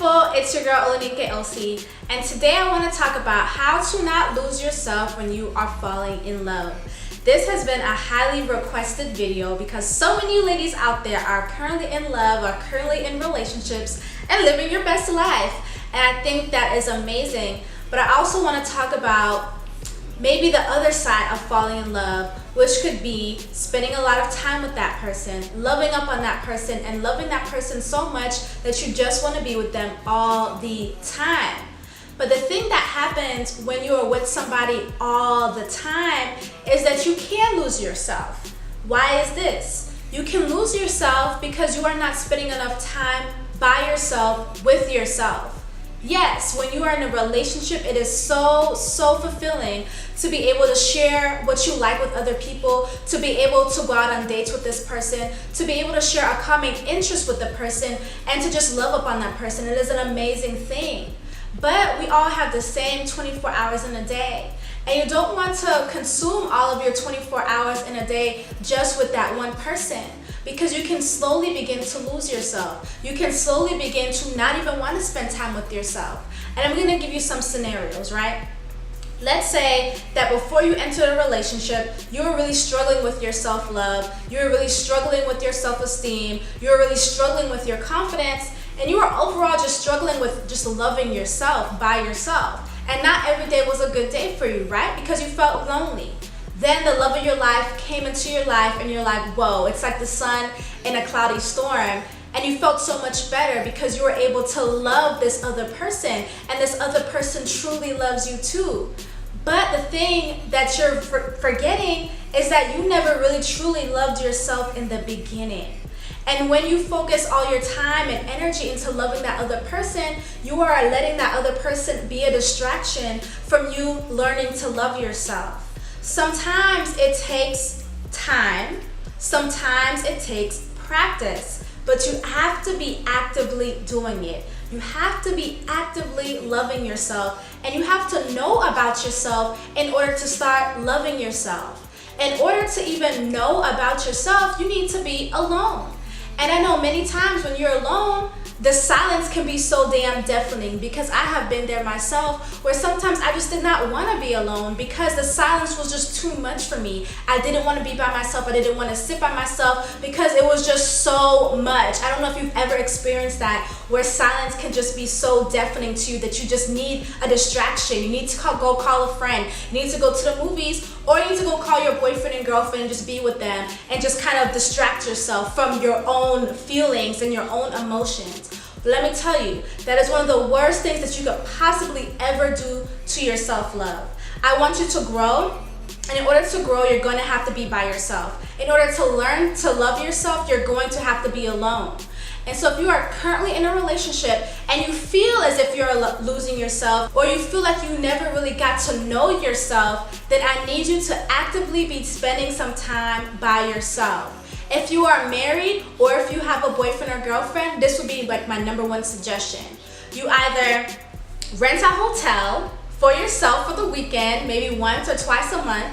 beautiful, it's your girl Olanike Elsie, and today I want to talk about how to not lose yourself when you are falling in love. This has been a highly requested video because so many ladies out there are currently in love, are currently in relationships, and living your best life. And I think that is amazing. But I also want to talk about maybe the other side of falling in love, which could be spending a lot of time with that person, loving up on that person, and loving that person so much that you just want to be with them all the time. But the thing that happens when you are with somebody all the time is that you can lose yourself. Why is this? You can lose yourself because you are not spending enough time by yourself with yourself. Yes, when you are in a relationship, it is so fulfilling to be able to share what you like with other people, to be able to go out on dates with this person, to be able to share a common interest with the person, and to just love up on that person. It is an amazing thing. But we all have the same 24 hours in a day. And you don't want to consume all of your 24 hours in a day just with that one person, because you can slowly begin to lose yourself. You can slowly begin to not even want to spend time with yourself. And I'm going to give you some scenarios, right? Let's say that before you entered a relationship, you were really struggling with your self-love, you were really struggling with your self-esteem, you were really struggling with your confidence, and you were overall just struggling with just loving yourself by yourself. And not every day was a good day for you, right? Because you felt lonely. Then the love of your life came into your life and you're like, whoa, it's like the sun in a cloudy storm. And you felt so much better because you were able to love this other person, and this other person truly loves you too. But the thing that you're forgetting is that you never really truly loved yourself in the beginning. And when you focus all your time and energy into loving that other person, you are letting that other person be a distraction from you learning to love yourself. Sometimes it takes time, sometimes it takes practice, but you have to be actively doing it. You have to be actively loving yourself, and you have to know about yourself in order to start loving yourself. In order to even know about yourself, you need to be alone. And I know many times when you're alone, the silence can be so damn deafening, because I have been there myself, where sometimes I just did not want to be alone because the silence was just too much for me. I didn't want to be by myself. I didn't want to sit by myself because it was just so much. I don't know if you've ever experienced that, where silence can just be so deafening to you that you just need a distraction. You need to go call a friend. You need to go to the movies, or you need to go call your boyfriend and girlfriend and just be with them and just kind of distract yourself from your own feelings and your own emotions. But let me tell you, that is one of the worst things that you could possibly ever do to your self-love. I want you to grow, and in order to grow, you're going to have to be by yourself. In order to learn to love yourself, you're going to have to be alone. And so if you are currently in a relationship and you feel as if you're losing yourself, or you feel like you never really got to know yourself, then I need you to actively be spending some time by yourself. If you are married, or if you have a boyfriend or girlfriend, this would be like my number one suggestion. You either rent a hotel for yourself for the weekend, maybe once or twice a month,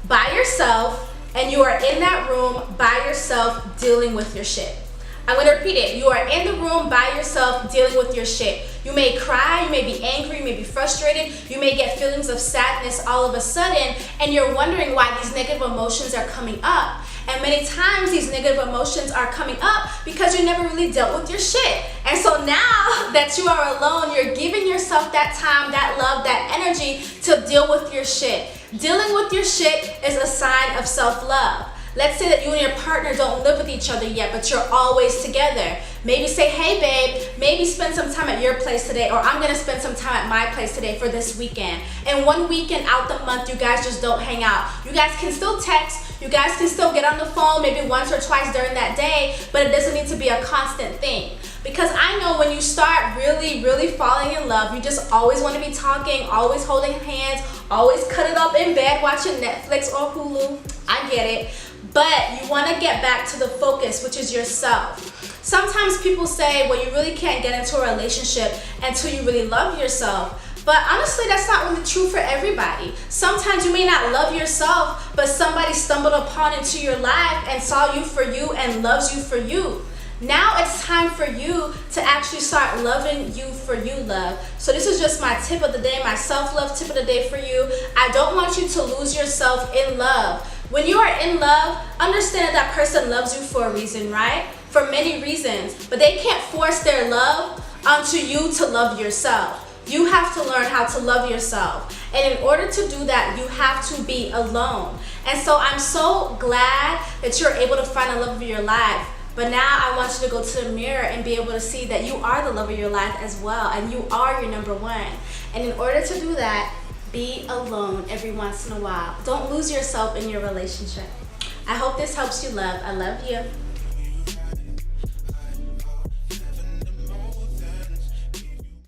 by yourself, and you are in that room by yourself dealing with your shit. I'm going to repeat it. You are in the room by yourself dealing with your shit. You may cry, you may be angry, you may be frustrated, you may get feelings of sadness all of a sudden, and you're wondering why these negative emotions are coming up. And many times these negative emotions are coming up because you never really dealt with your shit. And so now that you are alone, you're giving yourself that time, that love, that energy to deal with your shit. Dealing with your shit is a sign of self-love. Let's say that you and your partner don't live with each other yet, but you're always together. Maybe say, hey babe, maybe spend some time at your place today, or I'm gonna spend some time at my place today for this weekend. And one weekend out the month, you guys just don't hang out. You guys can still text, you guys can still get on the phone maybe once or twice during that day, but it doesn't need to be a constant thing. Because I know when you start really falling in love, you just always want to be talking, always holding hands, always cuddled up in bed watching Netflix or Hulu. I get it. But you want to get back to the focus, which is yourself. Sometimes people say, well, you really can't get into a relationship until you really love yourself. But honestly, that's not really true for everybody. Sometimes you may not love yourself, but somebody stumbled upon into your life and saw you for you and loves you for you. Now it's time for you to actually start loving you for you, love. So this is just my tip of the day, my self-love tip of the day for you. I don't want you to lose yourself in love. When you are in love, understand that person loves you for a reason, right? For many reasons, but they can't force their love onto you to love yourself. You have to learn how to love yourself. And in order to do that, you have to be alone. And so I'm so glad that you're able to find the love of your life. But now I want you to go to the mirror and be able to see that you are the love of your life as well. And you are your number one. And in order to do that, be alone every once in a while. Don't lose yourself in your relationship. I hope this helps you, love. I love you.